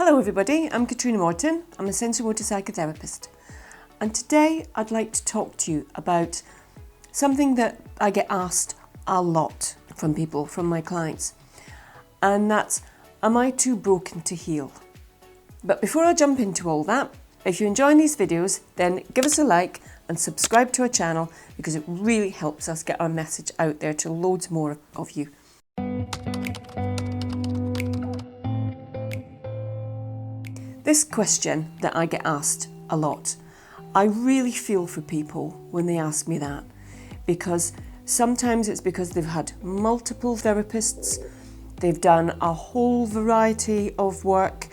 Hello everybody, I'm Catriona Morten. I'm a sensory-motor psychotherapist, and today I'd like to talk to you about something that I get asked a lot from people, from my clients, and that's, am I too broken to heal? But before I jump into all that, if you're enjoying these videos, then give us a like and subscribe to our channel, because it really helps us get our message out there to loads more of you. This question that I get asked a lot, I really feel for people when they ask me that, because sometimes it's because they've had multiple therapists, they've done a whole variety of work,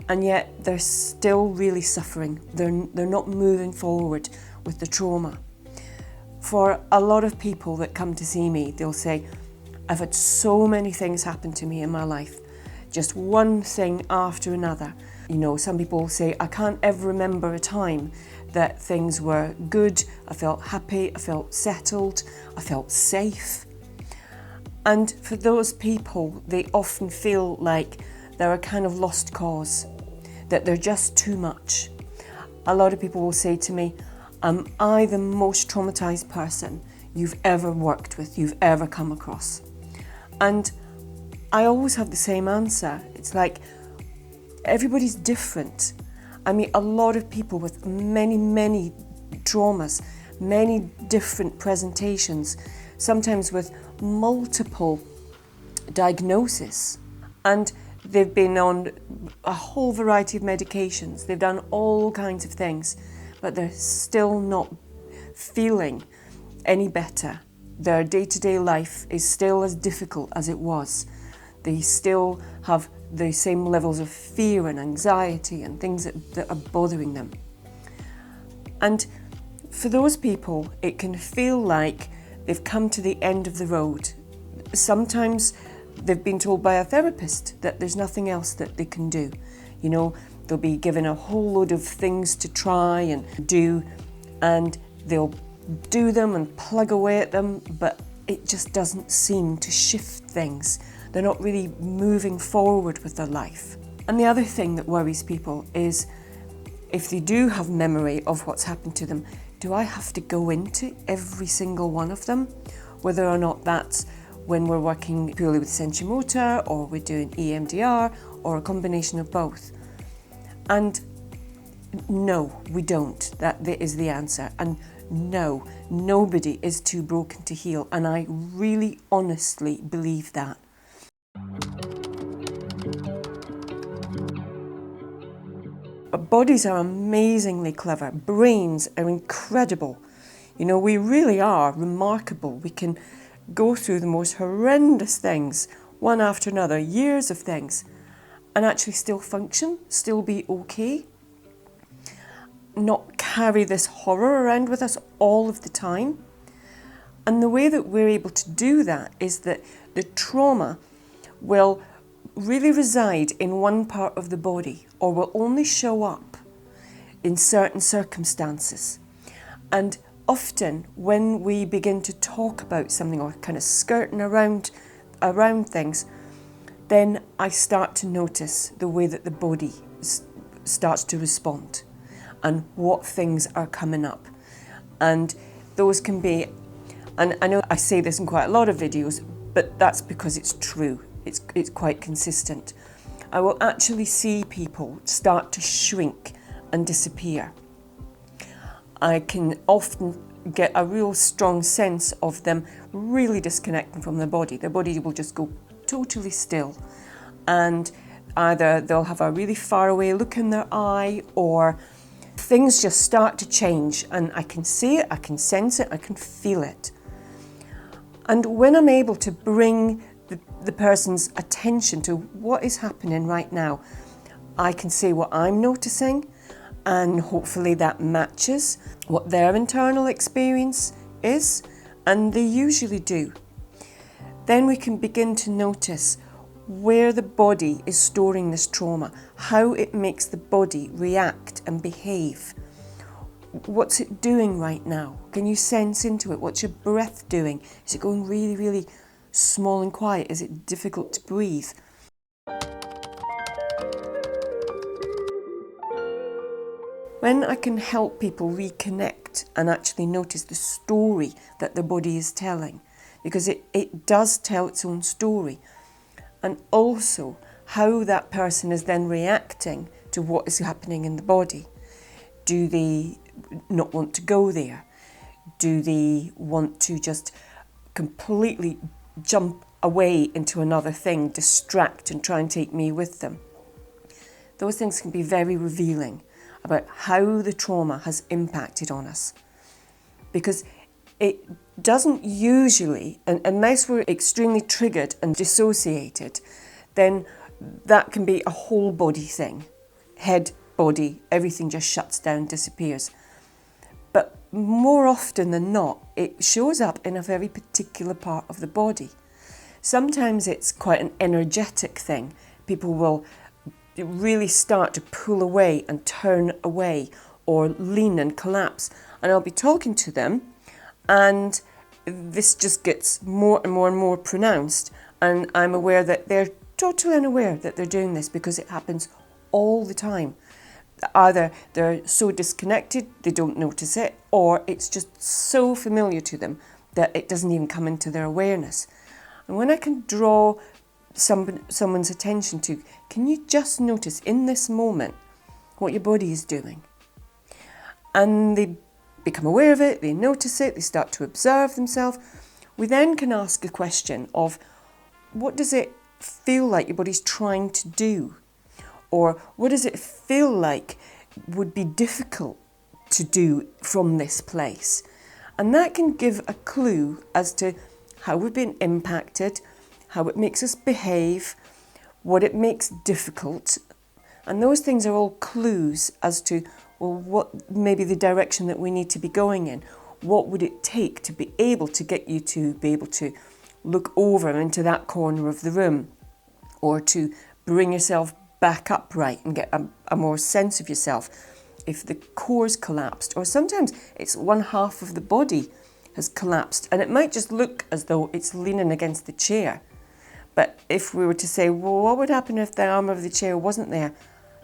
and yet they're still really suffering. They're not moving forward with the trauma. For a lot of people that come to see me, they'll say, I've had so many things happen to me in my life, just one thing after another. You know, some people say, I can't ever remember a time that things were good, I felt happy, I felt settled, I felt safe. And for those people, they often feel like they're a kind of lost cause, that they're just too much. A lot of people will say to me, am I the most traumatized person you've ever worked with, you've ever come across? And I always have the same answer. It's like, everybody's different. I meet a lot of people with many traumas, many different presentations, sometimes with multiple diagnoses. And they've been on a whole variety of medications. They've done all kinds of things, but they're still not feeling any better. Their day-to-day life is still as difficult as it was. They still have the same levels of fear and anxiety and things that are bothering them. And for those people, it can feel like they've come to the end of the road. Sometimes they've been told by a therapist that there's nothing else that they can do. You know, they'll be given a whole load of things to try and do, and they'll do them and plug away at them, but it just doesn't seem to shift things. They're not really moving forward with their life. And the other thing that worries people is, if they do have memory of what's happened to them, do I have to go into every single one of them? Whether or not that's when we're working purely with sensory motor, or we're doing EMDR, or a combination of both. And no, we don't. That is the answer. And no, nobody is too broken to heal. And I really honestly believe that. But bodies are amazingly clever. Brains are incredible. You know, we really are remarkable. We can go through the most horrendous things, one after another, years of things, and actually still function, still be okay. Not carry this horror around with us all of the time. And the way that we're able to do that is that the trauma will really reside in one part of the body, or will only show up in certain circumstances. And often when we begin to talk about something, or kind of skirting around things, then I start to notice the way that the body starts to respond and what things are coming up. And those can be, and I know I say this in quite a lot of videos, but that's because it's true. It's quite consistent. I will actually see people start to shrink and disappear. I can often get a real strong sense of them really disconnecting from their body. Their body will just go totally still, and either they'll have a really far away look in their eye, or things just start to change, and I can see it, I can sense it, I can feel it. And when I'm able to bring the person's attention to what is happening right now, I can say what I'm noticing, and hopefully that matches what their internal experience is, and they usually do. Then we can begin to notice where the body is storing this trauma, how it makes the body react and behave. What's it doing right now? Can you sense into it? What's your breath doing? Is it going really small and quiet? Is it difficult to breathe? When I can help people reconnect and actually notice the story that their body is telling, because it does tell its own story, and also how that person is then reacting to what is happening in the body. Do they not want to go there? Do they want to just completely jump away into another thing, distract and try and take me with them? Those things can be very revealing about how the trauma has impacted on us. Because it doesn't usually, unless we're extremely triggered and dissociated, then that can be a whole body thing. Head, body, everything just shuts down, disappears. But more often than not, it shows up in a very particular part of the body. Sometimes it's quite an energetic thing. People will really start to pull away and turn away or lean and collapse. And I'll be talking to them and this just gets more and more and more pronounced. And I'm aware that they're totally unaware that they're doing this because it happens all the time. Either they're so disconnected they don't notice it, or it's just so familiar to them that it doesn't even come into their awareness. And when I can draw someone's attention to, can you just notice in this moment what your body is doing? And they become aware of it, they notice it, they start to observe themselves. We then can ask a question of, what does it feel like your body's trying to do? Or what does it feel like would be difficult to do from this place? And that can give a clue as to how we've been impacted, how it makes us behave, what it makes difficult. And those things are all clues as to, well, what maybe the direction that we need to be going in. What would it take to be able to get you to be able to look over into that corner of the room, or to bring yourself back upright and get a more sense of yourself if the core's collapsed. Or sometimes it's one half of the body has collapsed and it might just look as though it's leaning against the chair. But if we were to say, well, what would happen if the arm of the chair wasn't there?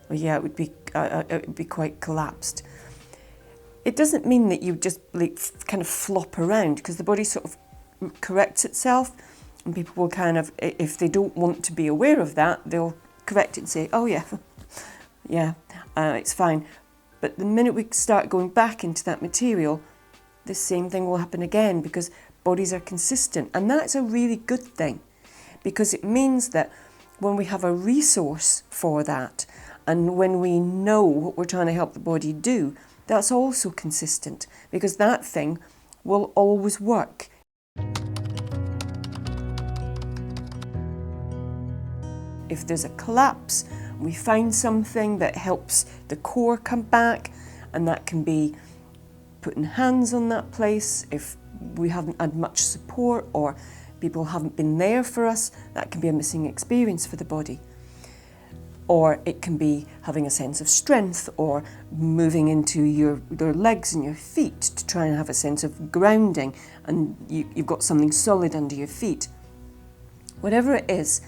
Well, yeah, it would be quite collapsed. It doesn't mean that you just kind of flop around, because the body sort of corrects itself, and people will kind of, if they don't want to be aware of that, they'll correct it and say, oh yeah, it's fine. But the minute we start going back into that material, the same thing will happen again, because bodies are consistent. And that's a really good thing, because it means that when we have a resource for that, and when we know what we're trying to help the body do, that's also consistent, because that thing will always work. If there's a collapse, we find something that helps the core come back, and that can be putting hands on that place. If we haven't had much support or people haven't been there for us, that can be a missing experience for the body. Or it can be having a sense of strength, or moving into your legs and your feet to try and have a sense of grounding, and you've got something solid under your feet. Whatever it is,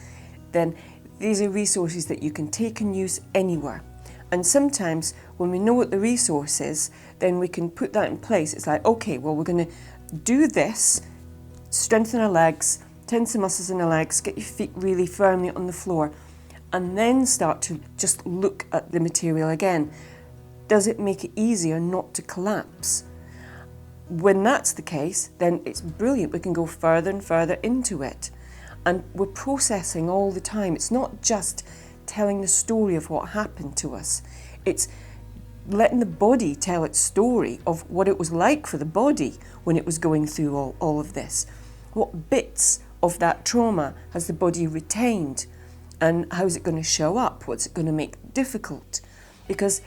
then these are resources that you can take and use anywhere. And sometimes when we know what the resource is, then we can put that in place. It's like, okay, well, we're going to do this, strengthen our legs, tense the muscles in our legs, get your feet really firmly on the floor, and then start to just look at the material again. Does it make it easier not to collapse? When that's the case, then it's brilliant. We can go further and further into it. And we're processing all the time. It's not just telling the story of what happened to us. It's letting the body tell its story of what it was like for the body when it was going through all of this. What bits of that trauma has the body retained? And how's it going to show up? What's it going to make difficult? Because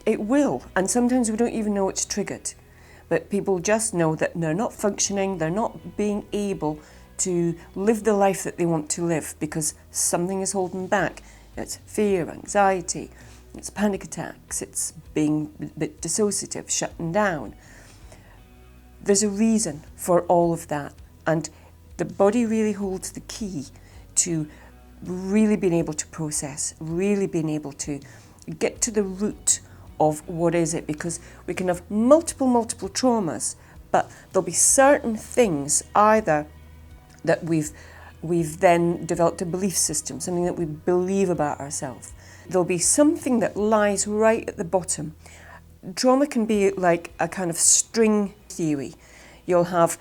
it will. And sometimes we don't even know it's triggered. But people just know that they're not functioning, they're not being able to live the life that they want to live because something is holding back. It's fear, anxiety, it's panic attacks, it's being a bit dissociative, shutting down. There's a reason for all of that, and the body really holds the key to really being able to process, really being able to get to the root of what is it, because we can have multiple traumas, but there'll be certain things either that we've then developed a belief system, something that we believe about ourselves. There'll be something that lies right at the bottom. Trauma can be like a kind of string theory. You'll have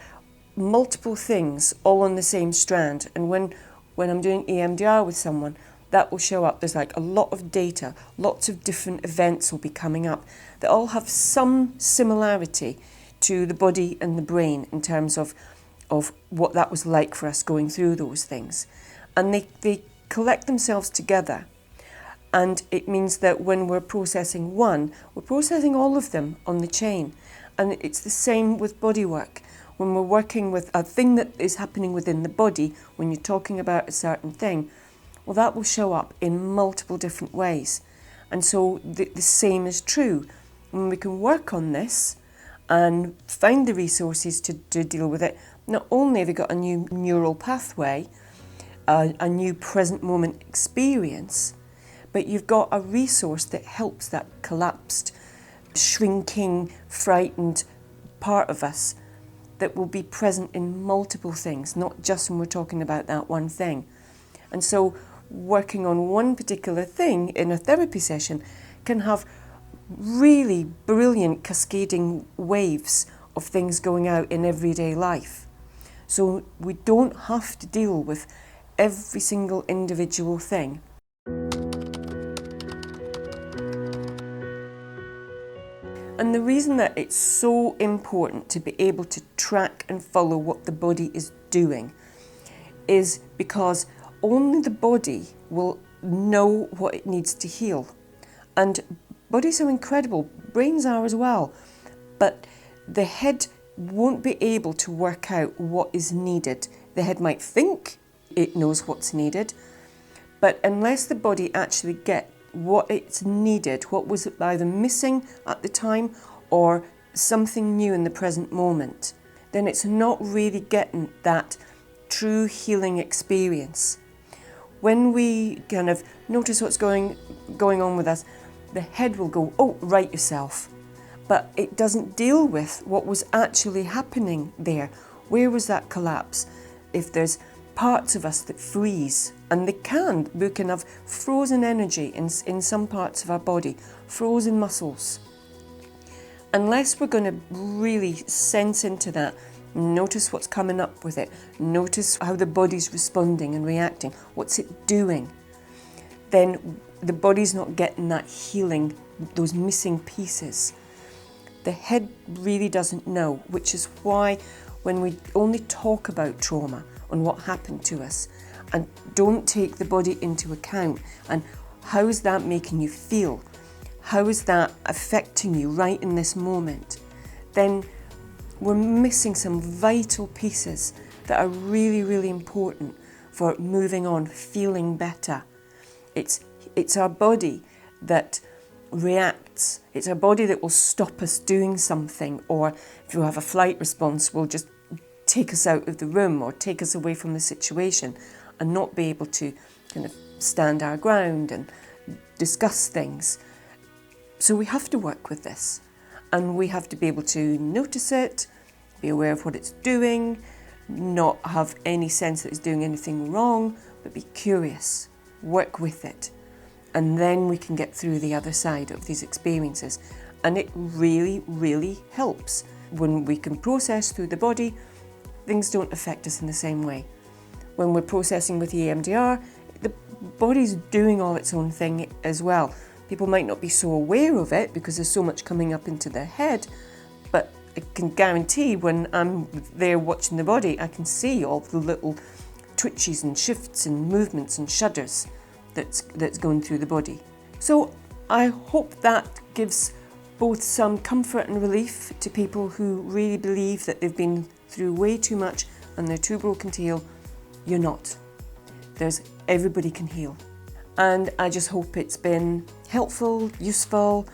multiple things all on the same strand, and when I'm doing EMDR with someone, that will show up. There's like a lot of data, lots of different events will be coming up that all have some similarity to the body and the brain in terms of what that was like for us going through those things. And they collect themselves together. And it means that when we're processing one, we're processing all of them on the chain. And it's the same with body work. When we're working with a thing that is happening within the body, when you're talking about a certain thing, well, that will show up in multiple different ways. And so the same is true. When we can work on this and find the resources to deal with it, not only have you got a new neural pathway, a new present moment experience, but you've got a resource that helps that collapsed, shrinking, frightened part of us that will be present in multiple things, not just when we're talking about that one thing. And so working on one particular thing in a therapy session can have really brilliant cascading waves of things going out in everyday life. So we don't have to deal with every single individual thing. And the reason that it's so important to be able to track and follow what the body is doing is because only the body will know what it needs to heal. And bodies are incredible, brains are as well, but the head won't be able to work out what is needed. The head might think it knows what's needed, but unless the body actually gets what it's needed, what was either missing at the time or something new in the present moment, then it's not really getting that true healing experience. When we kind of notice what's going on with us, the head will go, oh, right yourself. But it doesn't deal with what was actually happening there. Where was that collapse? If there's parts of us that freeze, and we can have frozen energy in some parts of our body, frozen muscles. Unless we're going to really sense into that, notice what's coming up with it, notice how the body's responding and reacting, what's it doing, then the body's not getting that healing, those missing pieces. The head really doesn't know, which is why when we only talk about trauma and what happened to us and don't take the body into account and how is that making you feel, how is that affecting you right in this moment, then we're missing some vital pieces that are really, really important for moving on, feeling better. It's our body that reacts. It's our body that will stop us doing something, or if you have a flight response, will just take us out of the room or take us away from the situation and not be able to kind of stand our ground and discuss things. So we have to work with this, and we have to be able to notice it, be aware of what it's doing, not have any sense that it's doing anything wrong, but be curious, work with it. And then we can get through the other side of these experiences. And it really, really helps. When we can process through the body, things don't affect us in the same way. When we're processing with EMDR, the body's doing all its own thing as well. People might not be so aware of it because there's so much coming up into their head, but I can guarantee when I'm there watching the body, I can see all the little twitches and shifts and movements and shudders that's going through the body. So I hope that gives both some comfort and relief to people who really believe that they've been through way too much and they're too broken to heal. You're not. Everybody can heal. And I just hope it's been helpful, useful,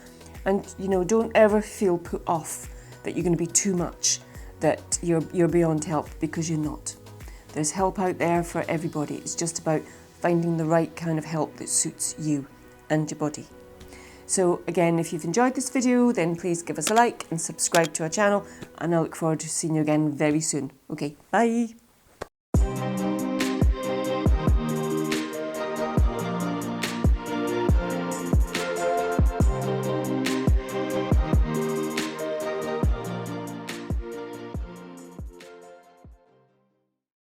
and don't ever feel put off that you're going to be too much, that you're beyond help, because you're not. There's help out there for everybody. It's just about finding the right kind of help that suits you and your body. So again, if you've enjoyed this video, then please give us a like and subscribe to our channel, and I look forward to seeing you again very soon. Okay, bye.